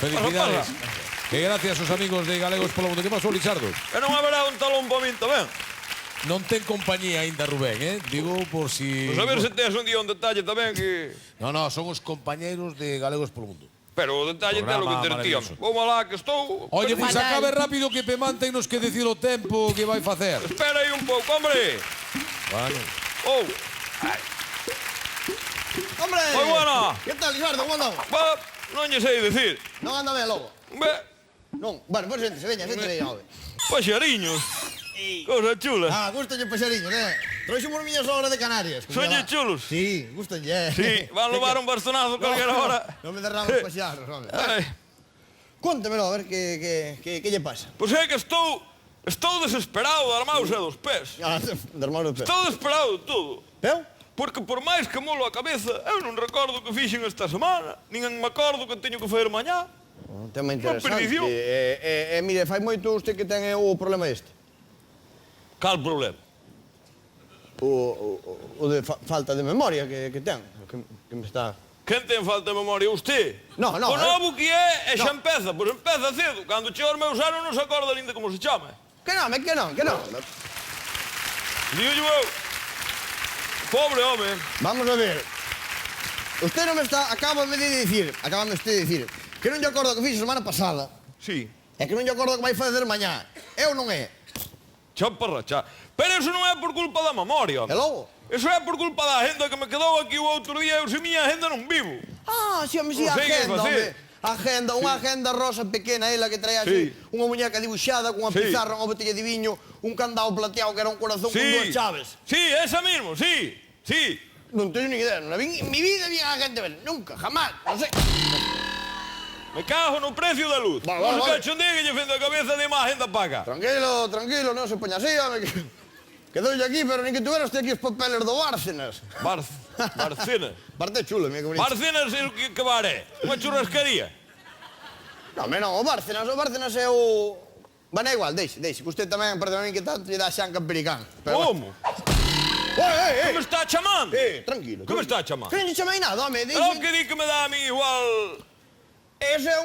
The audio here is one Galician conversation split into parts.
Felicidades. E gracias aos amigos de Galegos polo Mundo. Que pasou, Lizardo? E non haberá un talón para min tamén. Non ten compañía ainda, Rubén, Digo por si... Pois a ver se tes un día un detalle tamén que... No, son os compañeiros de Galegos polo Mundo. Pero o detalle telo que Programa intertíamos. Vamos lá que estou... Oye, pois acabe rápido que Pemán ten nos que decir o tempo que vai facer. Espera aí un pouco, hombre. Bueno. Oh, ¡Hombre! moi buena. ¿Qué tal, Lizardo? ¿Cómo andamos? Non lle sei dicir. Non anda ben logo. Non, bueno, pois xente, se veña, xente de llave. Paxariños. Cosa chula. Ah, gustalle paxariños, Trouxemos miñas obras de Canarias. Soñe chulos. Sí, gustalle, Sí, van levar un bastonazo calquera hora. Non me derramos paxarros, home. Ai, Contemelo, a ver que lle pasa. pois é que estou desesperado de armaus e dos pés. Ah, de hermano de pé. Estou desesperado de todo. Peu? Porque por máis que molo a cabeza, eu non recordo que fixen esta semana, nin me acordo que teño que fazer mañá. Un tema interesante. perdición. Mire, fai moito usted que ten o problema este. Cal problema? O de falta de memoria que ten. Que me está... Quen ten falta de memoria? Usted? No, O novo que é xa No. empeza, pois empeza cedo. Cando chega os meus anos non se acorda nin de como se chama. Que non. Digo eu. Pobre home. Vamos a ver. Usted non me está... Acábame usted de dicir que non lle acordo que fixe a semana pasada Sí. e que non lle acordo que vai fazer mañá. Eu non é. Chaparracha. Pero eso non é por culpa da memoria. E logo? Eso é por culpa da agenda que me quedou aquí o outro día. Eu se miña agenda non vivo. Ah, si, home, si, Non sei que agenda, facer. home. Agenda, unha agenda rosa pequena, ela que traía así, Sí. unha muñeca dibuixada, con unha Sí. pizarra, unha botella de viño, un candado plateado que era un corazón con dúas chaves. Sí, esa mismo, sí. Sí. Non teño ni idea, non la vi en mi vida vi a gente ver, nunca, jamás, non sei. Me cago no precio da luz. Vale, Non se vale. cacho un día que lle fendo a cabeza de má agenda paga. Tranquilo, non se poña así, home, que... Quedoulle aquí, pero nin que tuveras aquí os papeles do Bárcenas. Barcenas. Parte chulo, mira que bonito. Barcenas é o que bar é? Unha churrascaría. Non, o Bárcenas é o... Bueno, é igual, deixe, que usted tamén, perdón, que tanto lle dá xanca pericán. Como? Que me está chamando? Tranquilo. Que me está chamando? Que non lle chamei nada, home, É o que di que me dá a mí igual... Esa é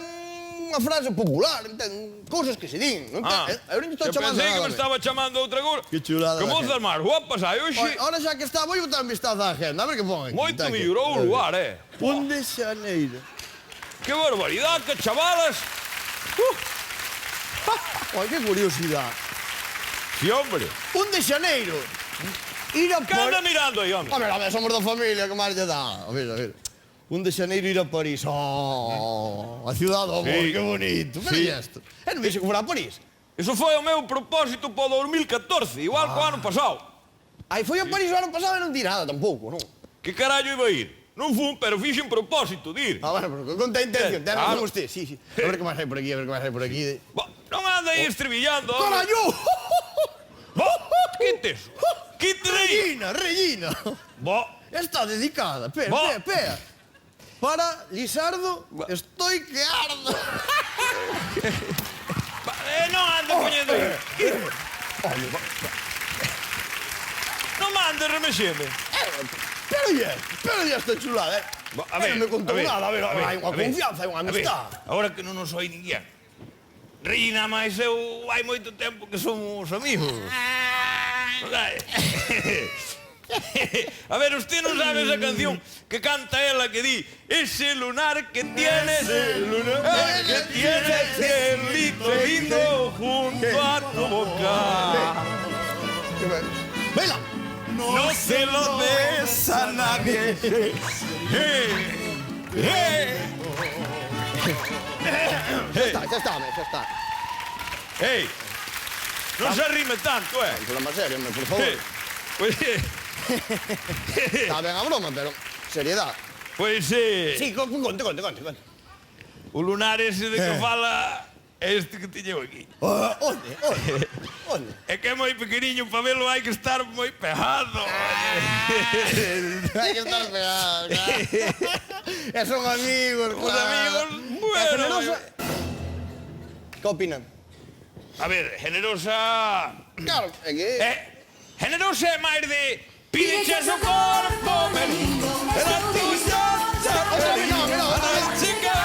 unha frase popular, entende? Cousas que se din, non ten? Eu non estou chamando pensei nada. que me estaba chamando outra cousa. Que chulada Que da mozas gente. máis guapas hai hoxe. Ora xa que está, vou botar un vistazo á agenda, a ver que pon aquí. Moito Está aquí. mellorou o lugar, Un de Xaneiro. Que barbaridade, que chavalas. Ai, que curiosidade. Sí, hombre. Un de Xaneiro. Ir a Que anda París. mirando aí, hombre? A ver, somos da familia, que máis lle dá. A ver. Un de Xaneiro ir a París. Oh, a ciudad do amor, Sí. que bonito. Pero Sí. e isto? Non dixo que fora a París. Iso foi o meu propósito para o 2014, igual que o ano pasado. Aí foi a París o ano pasado e non di nada tampouco, non? Que carallo iba a ir? Non fun, pero fixen propósito de ir. Ah, bueno, pero con intención. Ten Claro. razón usted, sí. A ver que máis hai por aquí, Bah, non anda aí estribillando. hombre. Carallo! Quite eso. Quite de aí. Regina. Bah, Está dedicada. Pera. Para Lizardo, estoy que ardo. non anda poñendo aí. Non mande remexeme. Pero ya está chulada, A ver, non me contou nada, a ver, hai unha a ver, confianza, hai unha a ver, amistad. Ahora que non nos oi ninguén. Regina, máis eu hai moito tempo que somos amigos. Non sabe? A ver, usted non sabe esa canción que canta ela que di ese lunar que tienes, que tienes cielito lindo junto a tu boca. Vela. No se lo des a nadie. Xa está. Ei, non se rime tanto, Problema serio, por favor. Pois Está ben a broma, pero seriedade. Sí, conte. o lunar ese de que fala é este que tiñeu aquí. Onde? É que é moi pequeniño, para velo hai que estar moi pegado. Hai que estar pegado, claro. Son amigos, Os amigos, bueno. Generosa. Que opinan? A ver, generosa... Claro, é que... Generosa é máis de... Pídeches o corpo, menino, era tuya, No, chica.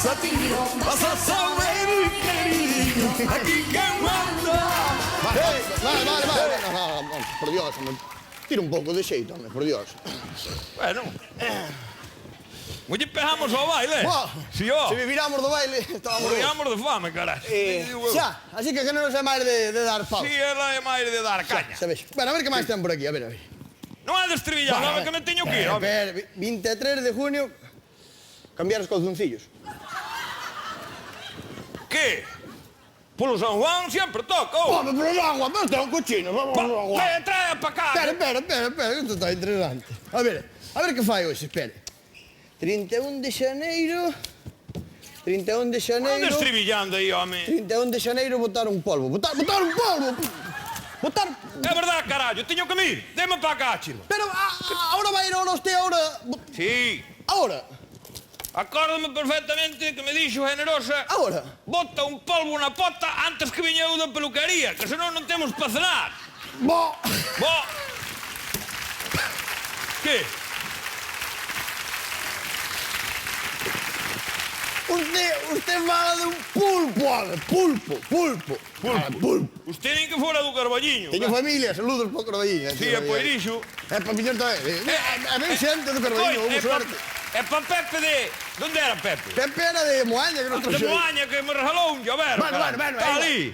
vas a saber, queridinho, aquí que manda. Vale. No, por Dios, home. Tira un pouco de xeito, home, por Dios. Bueno. Oye, empezamos ao baile. Buah, Si, ó. Se viviramos do baile, estábamos... Moríamos de fame, carai. Xa, así que non sei máis de dar pau. Si, ela é máis de dar caña. Xa ves. Bueno, a ver que máis ten por aquí, a ver. Non é de estribillar, Vale, home, que me teño que ir, home. Espera, 23 de junio, cambiar os calzoncillos. Que? Polo San Juan sempre toca, ó. Home, pero agua, pero está un cochino, vamos a agua. Trae pa cá. Espera, isto está interesante. A ver que fai hoxe, espera. 31 de xaneiro... 31 de Ande xaneiro... estribillando aí, home. 31 de xaneiro botar un polvo. Botar un polvo! Botar... É verdade, carallo, teño que me ir. Deme pa cá, chilo. Pero ahora vai ir ahora usted, ahora... Si. Ahora, Acórdame perfectamente que me dixo generosa. ahora. Bota un polvo na pota antes que viña eu da peluquería, que senón non temos pa cenar. Bo... Bo. Que? Usted fala de un pulpo, home. Pulpo. Usted nin que fora do Carballiño. Teño familia, saludos por Carballiño. Si, é poirixo. É para miñor tamén. A ver xente do Carballiño, Oi, vamos suerte. É pa Pepe de... Donde era Pepe? Pepe era de Moaña, que non De trouxe. Moaña, que me regalou un llavero. Bueno, Está ali.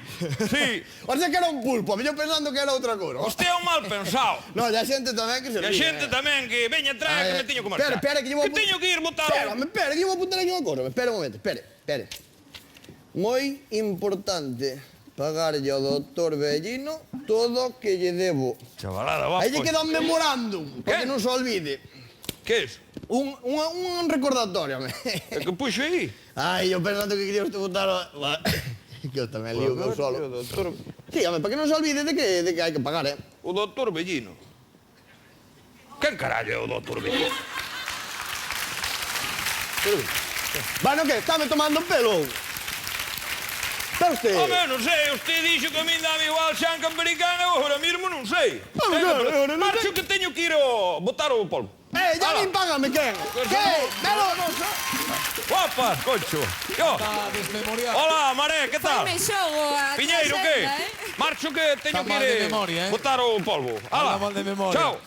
Sí. O sea que era un pulpo, a mí yo pensando que era outra cosa. Usted é un mal pensado. No, ya xente tamén que se E a ríe. xente tamén que veña atrás que me teño que marchar. Espera, que llevo... Que teño que ir botar. Espera, que llevo a apuntar aquí unha cosa. Espera un momento, espere. Moi importante pagarlle ao doutor Bellino todo o que lle debo. Chavalada, va. Aí lle queda un memorándum, para que non se olvide. Que é iso? Un recordatorio, home. É que puxo aí? Ai, eu pensando que quería usted botar... Que eu tamén lío meu solo. Sí, home, para que non se olvide de que hai que pagar, O doutor Bellino. Quen carallo é o doutor Bellino? Bueno, que estame tomando pelo. Pero usted... Home, non sei, usted dixo que a min dame igual xanca americana, eu agora mismo non sei. non Marcho que teño que ir a botar o polvo. Ya nin págame, quen? Que? Pero... Guapas, cocho. Yo. Está desmemoriado. Hola, Maré, que tal? Faime xogo a Piñeiro, tua que? senda, Marcho que teño Está que mal de ir memoria, botar o polvo. Anda mal de memoria. Chao.